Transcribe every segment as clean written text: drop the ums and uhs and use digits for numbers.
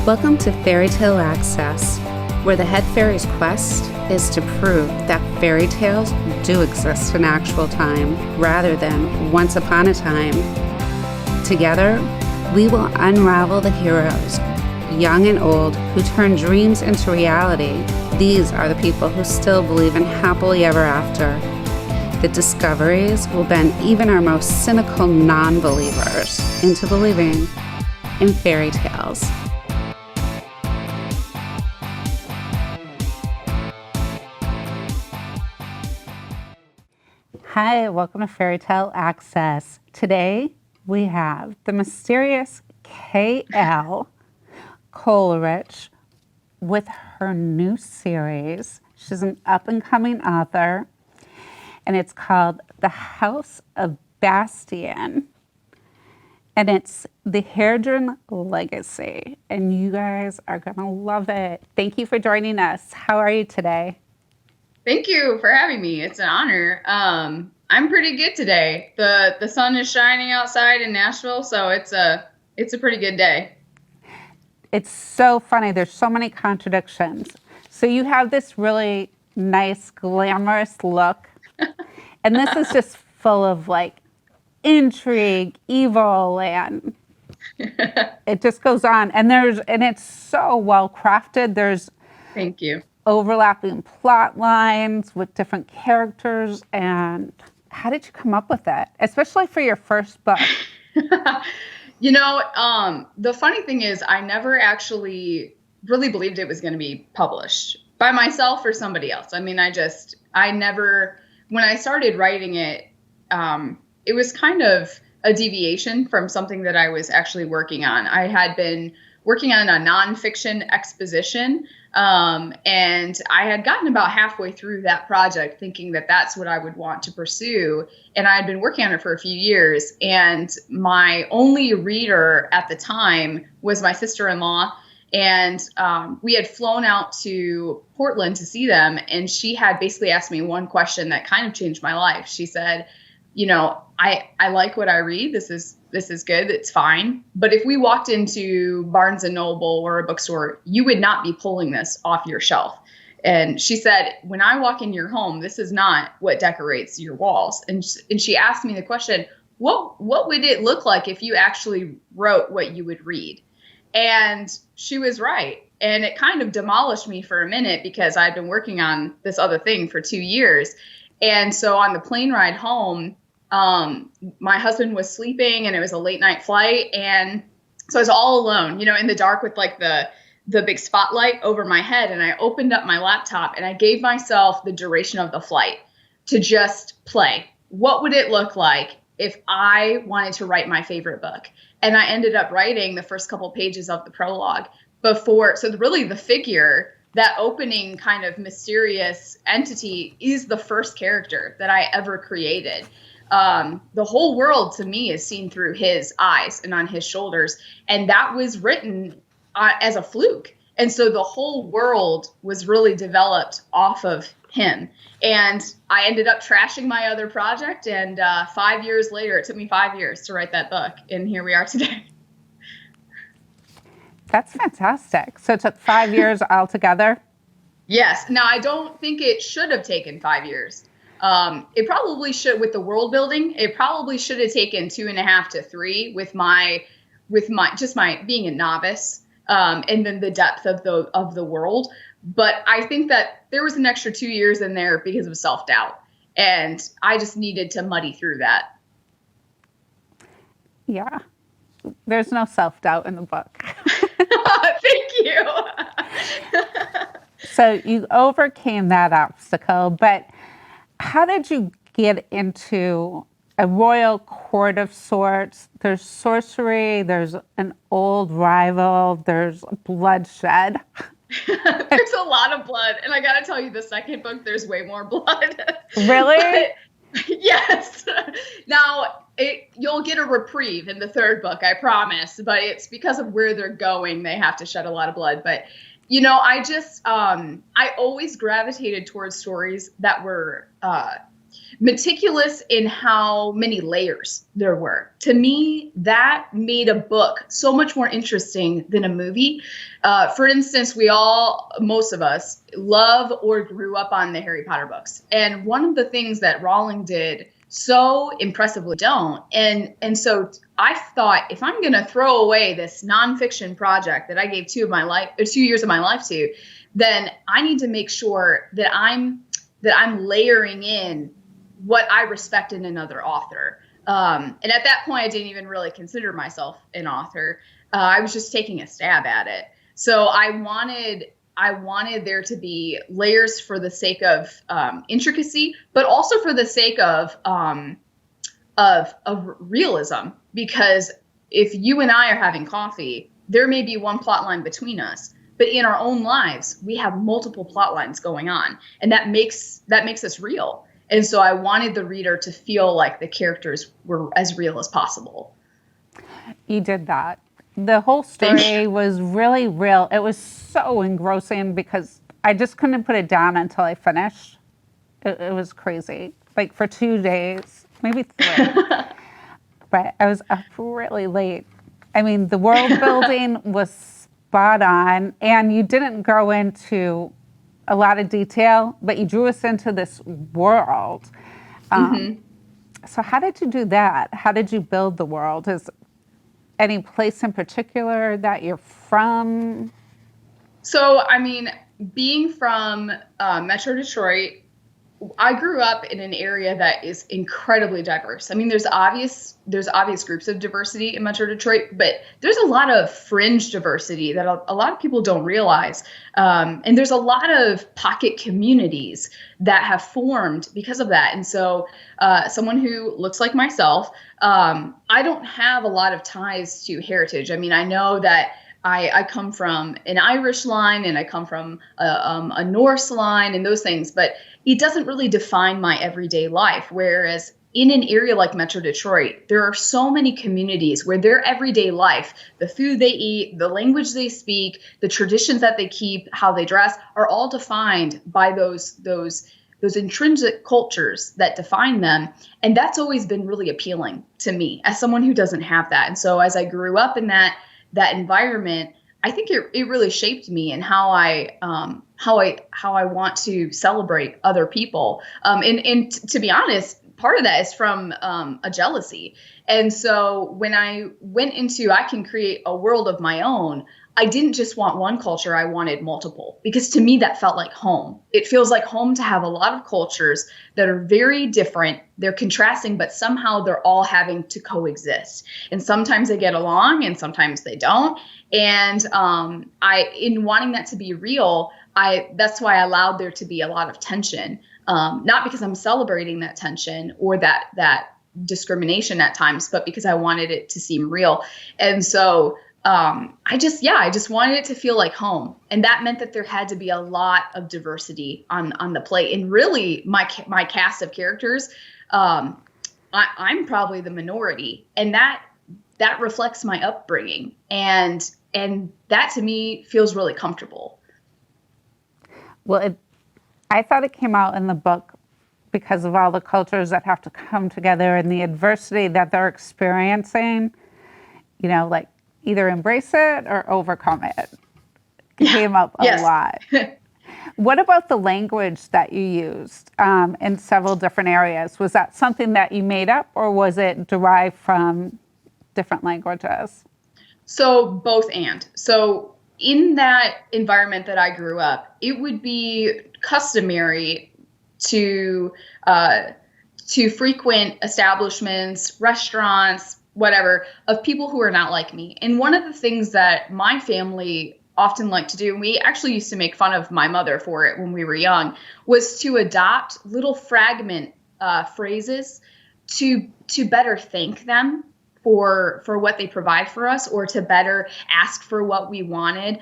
Welcome to Fairy Tale Access, where the head fairy's quest is to prove that fairy tales do exist in actual time rather than once upon a time. Together, we will unravel the heroes, young and old, who turn dreams into reality. These are the people who still believe in happily ever after. The discoveries will bend even our most cynical non-believers into believing in fairy tales. Hi, welcome to Fairy Tale Access. Today we have the mysterious K.L. Kolarich with her new series. She's an up-and-coming author, and it's called The House of Bastiion, and it's the Herdron Legacy, and you guys are going to love it. Thank you for joining us. How are you today? Thank you for having me. It's an honor. I'm pretty good today. The sun is shining outside in Nashville, so it's a pretty good day. It's so funny. There's so many contradictions. So you have this really nice, glamorous look, and this is just full of like intrigue, evil, and it just goes on. And it's so well crafted. There's Thank you. Overlapping plot lines with different characters. And how did you come up with that, especially for your first book? The funny thing is I never actually really believed it was going to be published by myself or somebody else. I mean, when I started writing it, it was kind of a deviation from something that I was actually working on. I had been working on a nonfiction exposition, and I had gotten about halfway through that project thinking that that's what I would want to pursue. And I had been working on it for a few years, and my only reader at the time was my sister-in-law. And we had flown out to Portland to see them, and she had basically asked me one question that kind of changed my life. She said, I like what I read. This is good. It's fine. But if we walked into Barnes and Noble or a bookstore, you would not be pulling this off your shelf. And she said, when I walk in your home, this is not what decorates your walls. And she asked me the question, what would it look like if you actually wrote what you would read? And she was right. And it kind of demolished me for a minute because I'd been working on this other thing for 2 years. And so on the plane ride home, my husband was sleeping and it was a late night flight. And so I was all alone, in the dark with like the big spotlight over my head. And I opened up my laptop and I gave myself the duration of the flight to just play. What would it look like if I wanted to write my favorite book? And I ended up writing the first couple pages of the prologue really the figure, that opening kind of mysterious entity, is the first character that I ever created. The whole world to me is seen through his eyes and on his shoulders. And that was written as a fluke. And so the whole world was really developed off of him. And I ended up trashing my other project. And 5 years later, it took me 5 years to write that book. And here we are today. That's fantastic. So it took 5 years altogether? Yes. Now, I don't think it should have taken 5 years. It probably should, with the world building, it probably should have taken 2.5 to 3 with my being a novice, and then the depth of the world. But I think that there was an extra 2 years in there because of self-doubt, and I just needed to muddy through that. Yeah. There's no self-doubt in the book. Thank you. So you overcame that obstacle, but how did you get into a royal court of sorts? There's sorcery, there's an old rival, there's bloodshed. There's a lot of blood. And I got to tell you, the second book, there's way more blood. Really? Yes. Now, you'll get a reprieve in the third book, I promise. But it's because of where they're going, they have to shed a lot of blood. But, I always gravitated towards stories that were meticulous in how many layers there were. To me, that made a book so much more interesting than a movie. For instance, most of us, love or grew up on the Harry Potter books. And one of the things that Rowling did so impressively don't. And so I thought, if I'm going to throw away this nonfiction project that I gave 2 years of my life to, then I need to make sure that I'm layering in what I respect in another author. And at that point, I didn't even really consider myself an author. I was just taking a stab at it. So I wanted there to be layers for the sake of intricacy, but also for the sake of realism. Because if you and I are having coffee, there may be one plot line between us, but in our own lives, we have multiple plot lines going on, and that makes us real. And so I wanted the reader to feel like the characters were as real as possible. You did that. The whole story was really real. It was so engrossing because I just couldn't put it down until I finished. It was crazy. Like for 2 days, maybe 3. But I was up really late. I mean, the world building was spot on, and you didn't go into a lot of detail, but you drew us into this world. So how did you do that? How did you build the world? Is any place in particular that you're from? So, I mean, being from Metro Detroit, I grew up in an area that is incredibly diverse. I mean, there's obvious groups of diversity in Metro Detroit, but there's a lot of fringe diversity that a lot of people don't realize. And there's a lot of pocket communities that have formed because of that. And so someone who looks like myself, I don't have a lot of ties to heritage. I mean, I know that I come from an Irish line and I come from a Norse line and those things, but it doesn't really define my everyday life. Whereas in an area like Metro Detroit, there are so many communities where their everyday life, the food they eat, the language they speak, the traditions that they keep, how they dress, are all defined by those intrinsic cultures that define them. And that's always been really appealing to me as someone who doesn't have that. And so as I grew up in that environment, I think it really shaped me and how I want to celebrate other people. And to be honest, part of that is from a jealousy. And so when I went into, I can create a world of my own, I didn't just want one culture, I wanted multiple, because to me that felt like home. It feels like home to have a lot of cultures that are very different. They're contrasting, but somehow they're all having to coexist. And sometimes they get along and sometimes they don't. And in wanting that to be real, that's why I allowed there to be a lot of tension, not because I'm celebrating that tension or that discrimination at times, but because I wanted it to seem real. And so I just wanted it to feel like home. And that meant that there had to be a lot of diversity on the plate. And really my cast of characters, I'm probably the minority, and that reflects my upbringing. And that to me feels really comfortable. Well, I thought it came out in the book because of all the cultures that have to come together and the adversity that they're experiencing, like either embrace it or overcome it. It came up a lot. What about the language that you used in several different areas? Was that something that you made up, or was it derived from different languages? So both and. So in that environment that I grew up, it would be customary to frequent establishments, restaurants, whatever, of people who are not like me. And one of the things that my family often liked to do, and we actually used to make fun of my mother for it when we were young, was to adopt little fragment phrases to better thank them for what they provide for us, or to better ask for what we wanted,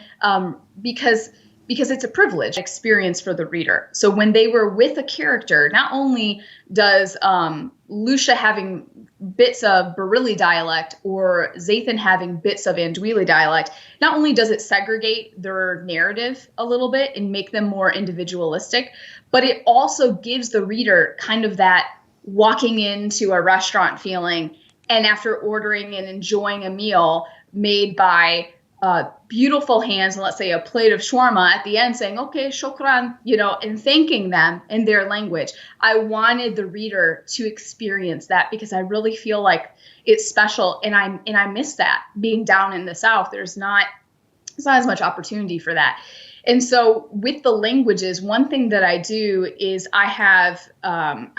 because it's a privilege experience for the reader. So when they were with a character, not only does Lucia having bits of Barilli dialect or Zathan having bits of Andouille dialect, not only does it segregate their narrative a little bit and make them more individualistic, but it also gives the reader kind of that walking into a restaurant feeling, and after ordering and enjoying a meal made by beautiful hands, and let's say a plate of shawarma at the end saying, okay, shukran, and thanking them in their language. I wanted the reader to experience that because I really feel like it's special. And I miss that being down in the South. There's not as much opportunity for that. And so with the languages, one thing that I do is I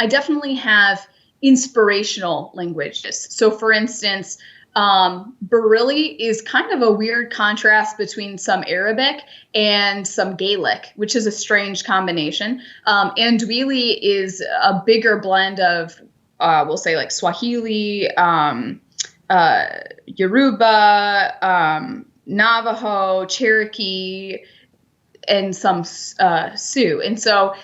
definitely have inspirational languages. So for instance, Barilli is kind of a weird contrast between some Arabic and some Gaelic, which is a strange combination. Andwili is a bigger blend of, we'll say like Swahili, Yoruba, Navajo, Cherokee, and some Sioux. And so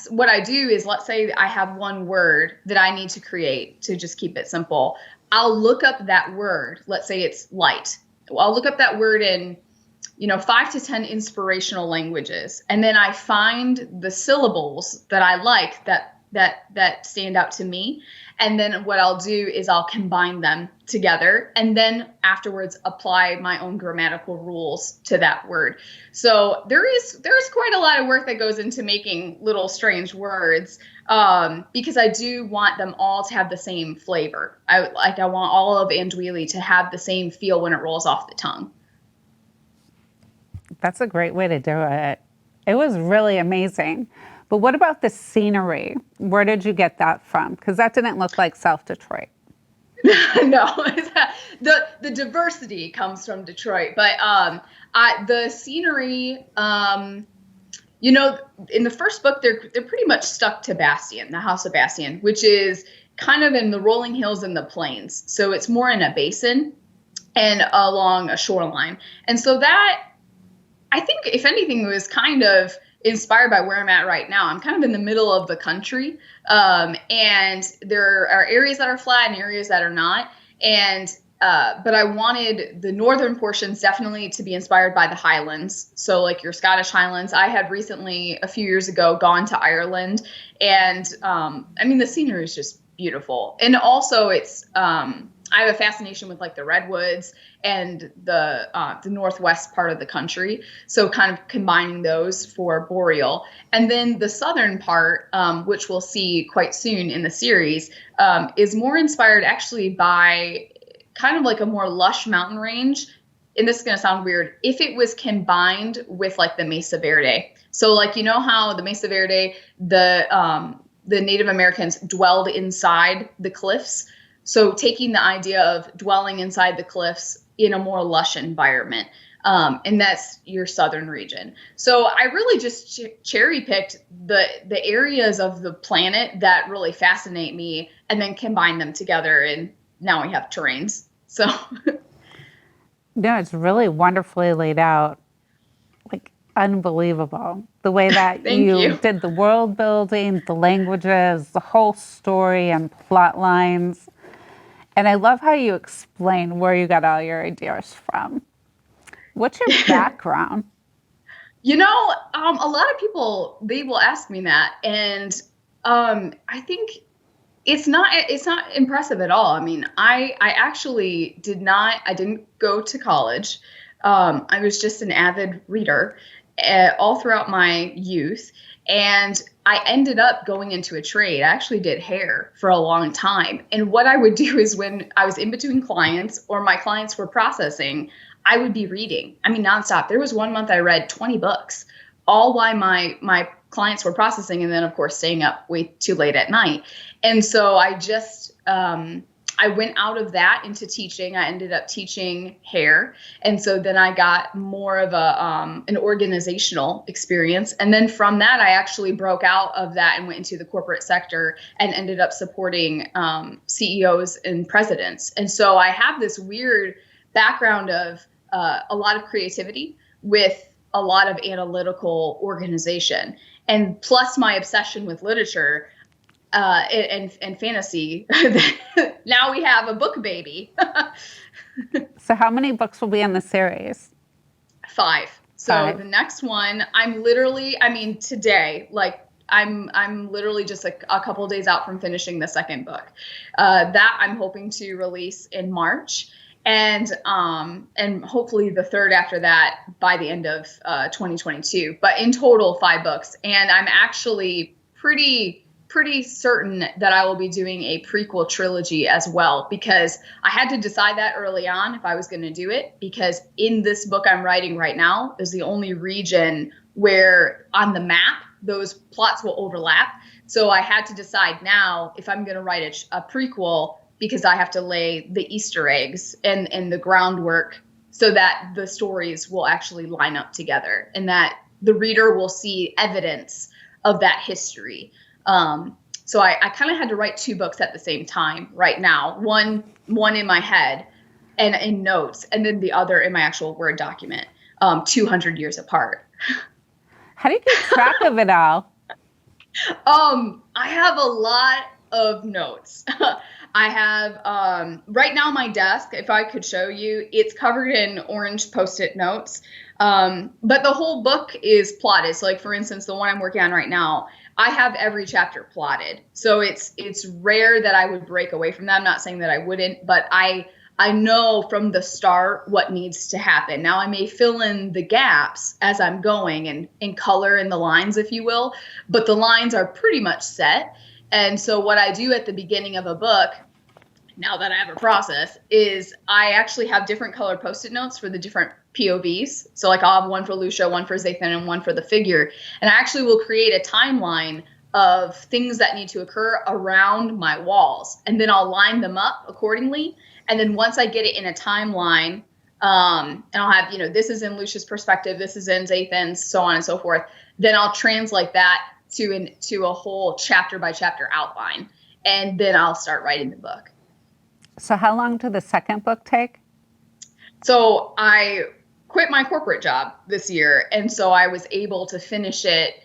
what I do is, let's say I have one word that I need to create to just keep it simple. I'll look up that word. Let's say it's light. I'll look up that word in, 5 to 10 inspirational languages. And then I find the syllables that I like that stand out to me. And then what I'll do is I'll combine them together and then afterwards apply my own grammatical rules to that word. So there's quite a lot of work that goes into making little strange words, because I do want them all to have the same flavor. I want all of Andwili to have the same feel when it rolls off the tongue. That's a great way to do it. It was really amazing. But what about the scenery? Where did you get that from? Because that didn't look like South Detroit. No, the diversity comes from Detroit, but the scenery, in the first book, they're pretty much stuck to Bastiion, the House of Bastiion, which is kind of in the rolling hills and the plains. So it's more in a basin and along a shoreline. And so that, I think, if anything, was kind of inspired by where I'm at right now. I'm kind of in the middle of the country, and there are areas that are flat and areas that are not. And but I wanted the northern portions definitely to be inspired by the Highlands. So like your Scottish Highlands. I had recently, a few years ago, gone to Ireland, and the scenery is just beautiful. And also it's I have a fascination with like the redwoods and the northwest part of the country. So kind of combining those for boreal. And then the southern part, which we'll see quite soon in the series, is more inspired actually by kind of like a more lush mountain range. And this is going to sound weird, if it was combined with like the Mesa Verde. So like, how the Mesa Verde, the Native Americans dwelled inside the cliffs. So taking the idea of dwelling inside the cliffs in a more lush environment, and that's your southern region. So I really just cherry picked the areas of the planet that really fascinate me and then combine them together. And now we have terrains. So no, it's really wonderfully laid out, like unbelievable. The way that you did the world building, the languages, the whole story and plot lines. And I love how you explain where you got all your ideas from. What's your background? A lot of people, they will ask me that. And I think it's not impressive at all. I mean, I actually didn't go to college. I was just an avid reader all throughout my youth. And I ended up going into a trade. I actually did hair for a long time. And what I would do is when I was in between clients or my clients were processing, I would be reading. Nonstop. There was one month I read 20 books, all while my clients were processing. And then, of course, staying up way too late at night. And so I just I went out of that into teaching. I ended up teaching hair. And so then I got more of an organizational experience. And then from that, I actually broke out of that and went into the corporate sector and ended up supporting CEOs and presidents. And so I have this weird background of a lot of creativity with a lot of analytical organization. And plus my obsession with literature, and fantasy. Now we have a book baby. So how many books will be in the series? 5. So the next one, I'm literally, today, like I'm literally just a couple days out from finishing the second book. That I'm hoping to release in March, and hopefully the third after that by the end of 2022. But in total, 5 books, and I'm actually pretty certain that I will be doing a prequel trilogy as well, because I had to decide that early on if I was going to do it, because in this book I'm writing right now is the only region where on the map those plots will overlap. So I had to decide now if I'm going to write a prequel, because I have to lay the Easter eggs and the groundwork so that the stories will actually line up together and that the reader will see evidence of that history. So I kind of had to write 2 books at the same time right now, one in my head and in notes, and then the other in my actual Word document, 200 years apart. How do you keep track of it all? I have a lot of notes. I have, right now my desk, if I could show you, it's covered in orange Post-it notes. But the whole book is plotted. So like, for instance, the one I'm working on right now, I have every chapter plotted. So it's rare that I would break away from that. I'm not saying that I wouldn't, but I know from the start what needs to happen. Now I may fill in the gaps as I'm going and color in the lines, if you will, but the lines are pretty much set. And so what I do at the beginning of a book, now that I have a process, is I actually have different colored Post-it notes for the different POVs. So like I'll have one for Lucia, one for Zathan, and one for the figure. And I actually will create a timeline of things that need to occur around my walls. And then I'll line them up accordingly. And then once I get it in a timeline, and I'll have, this is in Lucia's perspective, this is in Zathan's, so on and so forth, then I'll translate that to a whole chapter by chapter outline. And then I'll start writing the book. So how long did the second book take? So I quit my corporate job this year. And so I was able to finish it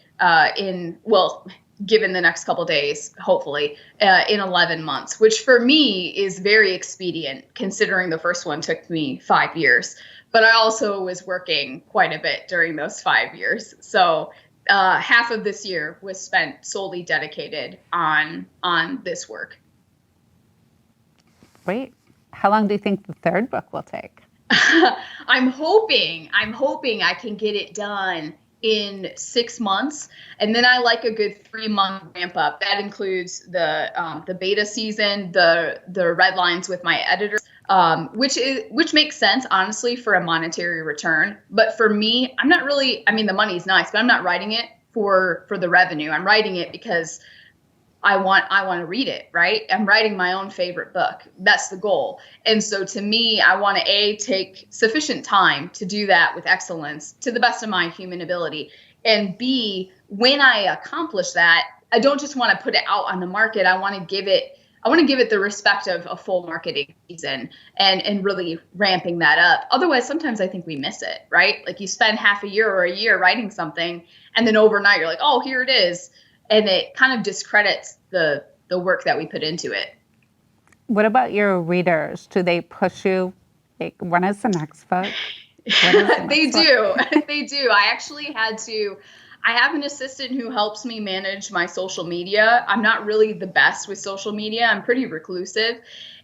given the next couple days, hopefully, in 11 months, which for me is very expedient considering the first one took me 5 years. But I also was working quite a bit during those 5 years. So half of this year was spent solely dedicated on this work. Great. How long do you think the third book will take? I'm hoping I can get it done in 6 months, and then I like a good 3-month ramp up. That includes the beta season, the red lines with my editor, which makes sense honestly for a monetary return. But for me, I'm not really. I mean, the money's nice, but I'm not writing it for the revenue. I'm writing it because I want to read it, right? I'm writing my own favorite book. That's the goal. And so to me, I want to take sufficient time to do that with excellence to the best of my human ability. And B, when I accomplish that, I don't just want to put it out on the market. I want to give it the respect of a full marketing season and really ramping that up. Otherwise, sometimes I think we miss it, right? Like you spend half a year or a year writing something, and then overnight you're like, oh, here it is. And it kind of discredits the work that we put into it. What about your readers? Do they push you? Like, when is the next book? They do. They do. I have an assistant who helps me manage my social media. I'm not really the best with social media. I'm pretty reclusive.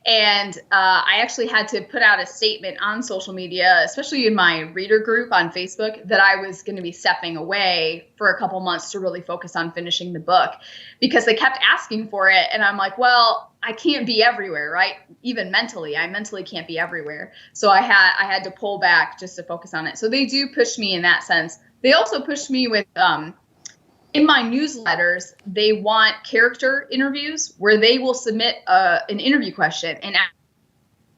And I actually had to put out a statement on social media, especially in my reader group on Facebook, that I was going to be stepping away for a couple months to really focus on finishing the book, because they kept asking for it. And I'm like, well, I can't be everywhere, right? Even mentally, I mentally can't be everywhere. So I had to pull back just to focus on it. So they do push me in that sense. They also pushed me with, in my newsletters, they want character interviews where they will submit an interview question and ask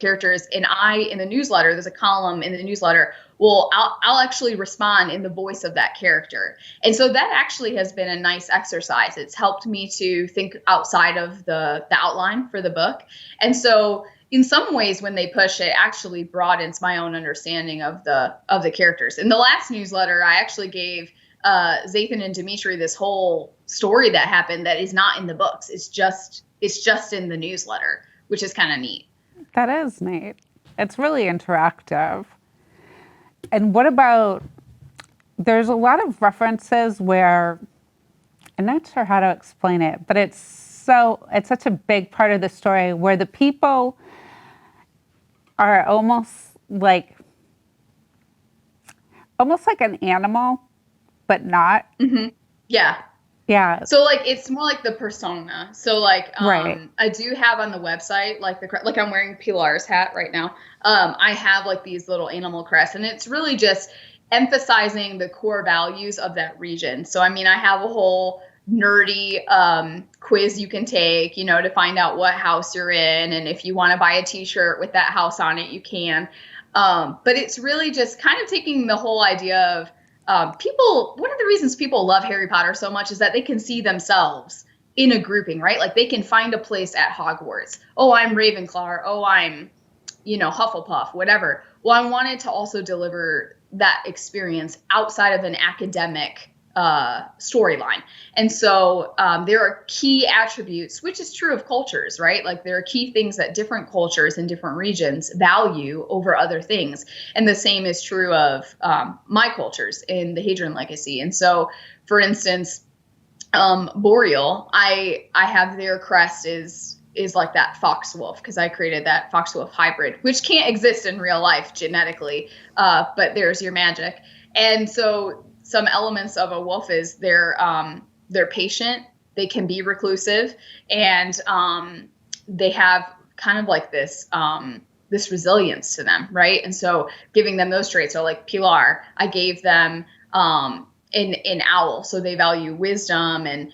characters. And in the newsletter, there's a column in the newsletter, I'll actually respond in the voice of that character. And so that actually has been a nice exercise. It's helped me to think outside of the outline for the book. And so in some ways, when they push it, actually broadens my own understanding of the characters. In the last newsletter, I actually gave Zathan and Dimitri this whole story that happened that is not in the books. It's just in the newsletter, which is kind of neat. That is neat. It's really interactive. And what about, there's a lot of references where I'm not sure how to explain it, but it's such a big part of the story where the people are almost like an animal, but not. Yeah. Yeah. So like it's more like the persona. So like Right. I do have on the website like I'm wearing Pilar's hat right now. I have like these little animal crests, and it's really just emphasizing the core values of that region. So I mean, I have a whole nerdy quiz you can take, to find out what house you're in, and if you want to buy a t-shirt with that house on it, you can. But it's really just kind of taking the whole idea of one of the reasons people love Harry Potter so much is that they can see themselves in a grouping, right? Like they can find a place at Hogwarts. Oh, I'm Ravenclaw. Oh, I'm, Hufflepuff, whatever. Well, I wanted to also deliver that experience outside of an academic storyline. And so there are key attributes, which is true of cultures, right? Like there are key things that different cultures in different regions value over other things. And the same is true of my cultures in the Hadrian legacy. And so, for instance, Boreal, I have their crest is like that fox wolf, because I created that fox wolf hybrid, which can't exist in real life genetically, but there's your magic. And so some elements of a wolf is they're patient, they can be reclusive, and they have kind of like this resilience to them, right? And so giving them those traits, so like Pilar, I gave them an owl, so they value wisdom, and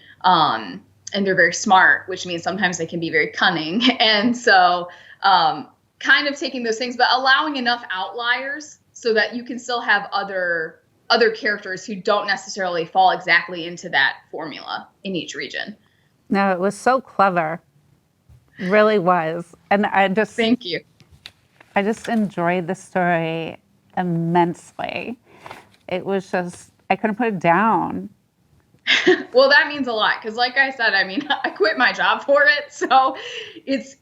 they're very smart, which means sometimes they can be very cunning. And so kind of taking those things, but allowing enough outliers so that you can still have other characters who don't necessarily fall exactly into that formula in each region. No, it was so clever. Really was. And Thank you. I just enjoyed the story immensely. It was just, I couldn't put it down. Well, that means a lot, because like I said, I mean, I quit my job for it. So it's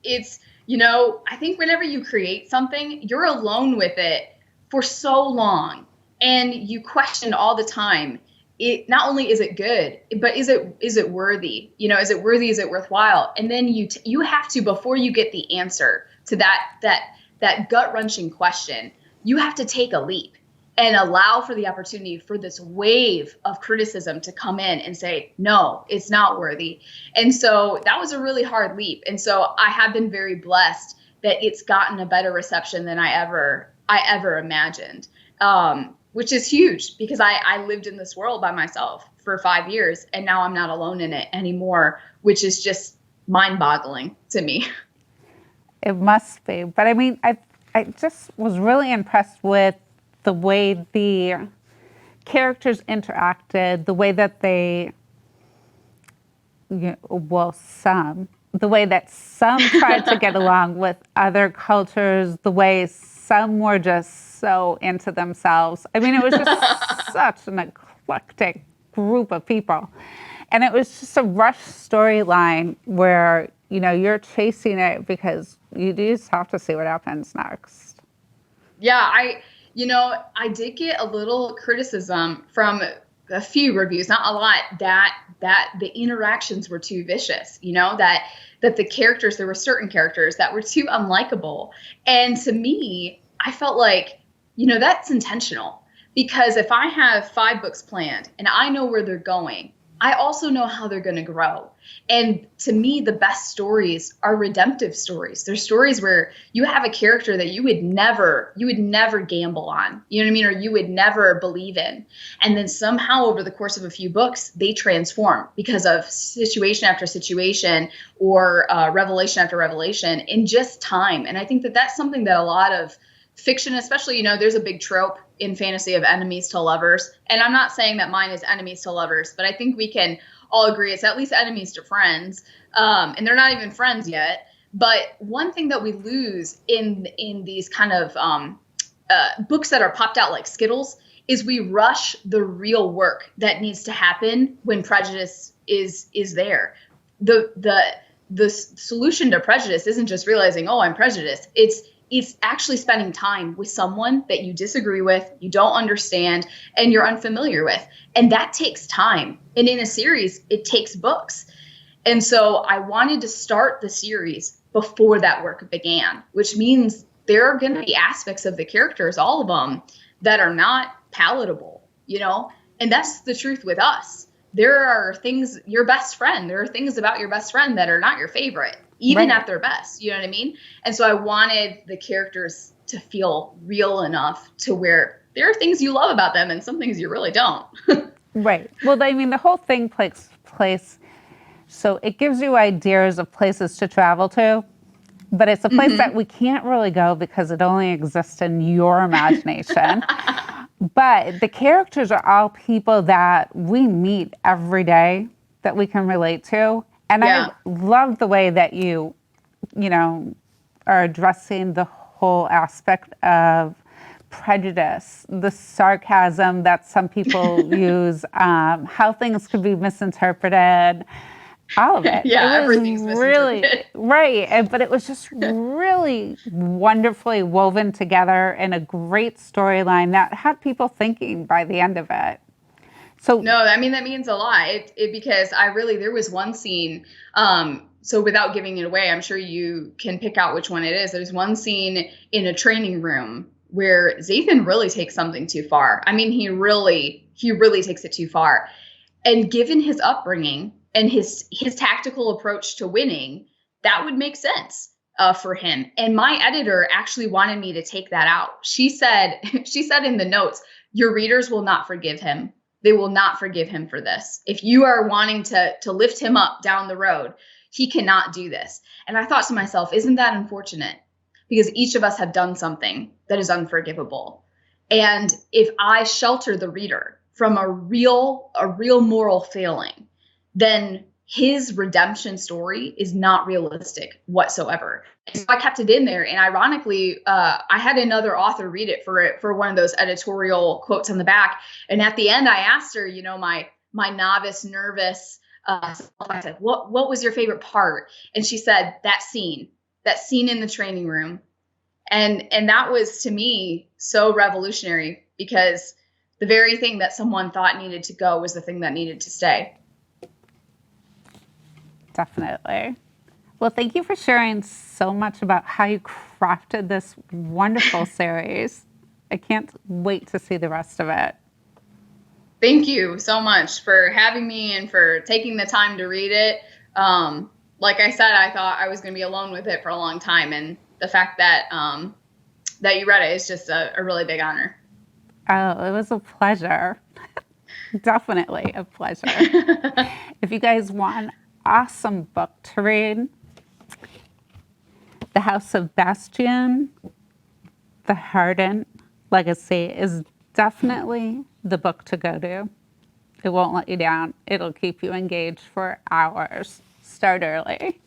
I think whenever you create something, you're alone with it for so long, and you question all the time. It not only is it good, but is it worthy? Is it worthy? Is it worthwhile? And then you have to, before you get the answer to that gut wrenching question, you have to take a leap and allow for the opportunity for this wave of criticism to come in and say, no, it's not worthy. And so that was a really hard leap. And so I have been very blessed that it's gotten a better reception than I ever imagined, which is huge, because I lived in this world by myself for 5 years, and now I'm not alone in it anymore, which is just mind-boggling to me. It must be. But I mean, I just was really impressed with the way the characters interacted, the way that the way that some tried to get along with other cultures, the way some were just so into themselves. I mean, it was just such an eclectic group of people. And it was just a rush storyline where, you're chasing it because you just have to see what happens next. Yeah, I did get a little criticism from a few reviews, not a lot, that the interactions were too vicious, that the characters, there were certain characters that were too unlikable. And to me, I felt like, that's intentional, because if I have 5 books planned and I know where they're going, I also know how they're going to grow. And to me, the best stories are redemptive stories. They're stories where you have a character that you would never gamble on, you know what I mean? Or you would never believe in. And then somehow over the course of a few books, they transform because of situation after situation, or revelation after revelation in just time. And I think that that's something that a lot of fiction, especially, there's a big trope in fantasy of enemies to lovers. And I'm not saying that mine is enemies to lovers, but I think we can all agree it's at least enemies to friends. And they're not even friends yet. But one thing that we lose in these kind of books that are popped out like Skittles is we rush the real work that needs to happen when prejudice is there. The solution to prejudice isn't just realizing, oh, I'm prejudiced. it's actually spending time with someone that you disagree with, you don't understand, and you're unfamiliar with. And that takes time. And in a series, it takes books. And so I wanted to start the series before that work began, which means there are going to be aspects of the characters, all of them, that are not palatable, you know? And that's the truth with us. There are things, your best friend, there are things about your best friend that are not your favorite, even Right. at their best, you know what I mean? And so I wanted the characters to feel real enough to where there are things you love about them and some things you really don't. Right. Well, I mean, the whole thing takes place, so it gives you ideas of places to travel to, but it's a place that we can't really go because it only exists in your imagination. But the characters are all people that we meet every day that we can relate to. And Yeah. I love the way that you know, are addressing the whole aspect of prejudice, the sarcasm that some people use, how things could be misinterpreted, all of it. Yeah, It was everything's really, misinterpreted. right. But it was just really wonderfully woven together in a great storyline that had people thinking by the end of it. So, No, I mean, that means a lot. Because there was one scene, so without giving it away, I'm sure you can pick out which one it is. There's one scene in a training room where Zathan really takes something too far. I mean, he really takes it too far. And given his upbringing and his tactical approach to winning, that would make sense for him. And my editor actually wanted me to take that out. She said in the notes, your readers will not forgive him. They will not forgive him for this. If you are wanting to lift him up down the road, he cannot do this. And I thought to myself, isn't that unfortunate? Because each of us have done something that is unforgivable. And if I shelter the reader from a real moral failing, then his redemption story is not realistic whatsoever. So I kept it in there. And ironically, I had another author read it for one of those editorial quotes on the back. And at the end, I asked her, you know, my novice, nervous self, I said, what was your favorite part? And she said, that scene in the training room. And that was, to me, so revolutionary, because the very thing that someone thought needed to go was the thing that needed to stay. definitely. Well, thank you for sharing so much about how you crafted this wonderful series. I can't wait to see the rest of it. Thank you so much for having me and for taking the time to read it. Like I said, I thought I was going to be alone with it for a long time, and the fact that that you read it is just a really big honor. Oh, it was a pleasure. Definitely a pleasure. If you guys want an awesome book to read, The House of Bastiion, The Hardened Legacy is definitely the book to go to. It won't let you down. It'll keep you engaged for hours. Start early.